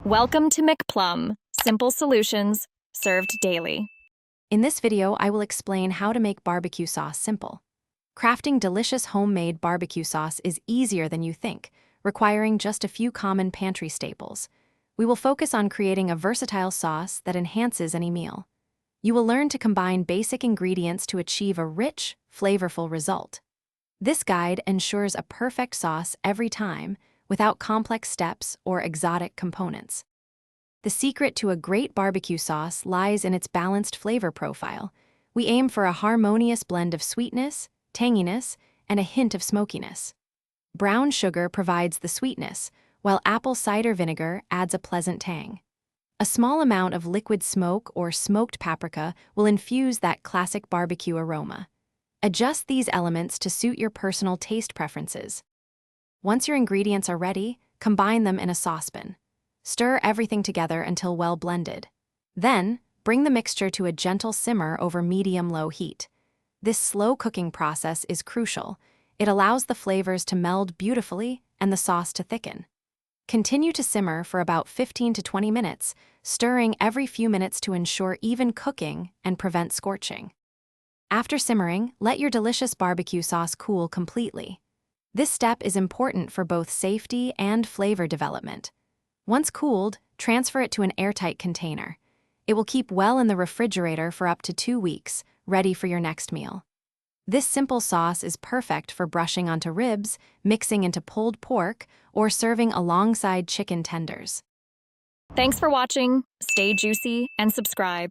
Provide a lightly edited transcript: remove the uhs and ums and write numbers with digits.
Welcome to McPlum, simple solutions served daily. In this video, I will explain how to make barbecue sauce simple. Crafting delicious homemade barbecue sauce is easier than you think, requiring just a few common pantry staples. We will focus on creating a versatile sauce that enhances any meal. You will learn to combine basic ingredients to achieve a rich, flavorful result. This guide ensures a perfect sauce every time, without complex steps or exotic components. The secret to a great barbecue sauce lies in its balanced flavor profile. We aim for a harmonious blend of sweetness, tanginess, and a hint of smokiness. Brown sugar provides the sweetness, while apple cider vinegar adds a pleasant tang. A small amount of liquid smoke or smoked paprika will infuse that classic barbecue aroma. Adjust these elements to suit your personal taste preferences. Once your ingredients are ready, combine them in a saucepan. Stir everything together until well blended. Then, bring the mixture to a gentle simmer over medium-low heat. This slow cooking process is crucial. It allows the flavors to meld beautifully and the sauce to thicken. Continue to simmer for about 15 to 20 minutes, stirring every few minutes to ensure even cooking and prevent scorching. After simmering, let your delicious barbecue sauce cool completely. This step is important for both safety and flavor development. Once cooled, transfer it to an airtight container. It will keep well in the refrigerator for up to 2 weeks, ready for your next meal. This simple sauce is perfect for brushing onto ribs, mixing into pulled pork, or serving alongside chicken tenders. Thanks for watching. Stay juicy and subscribe.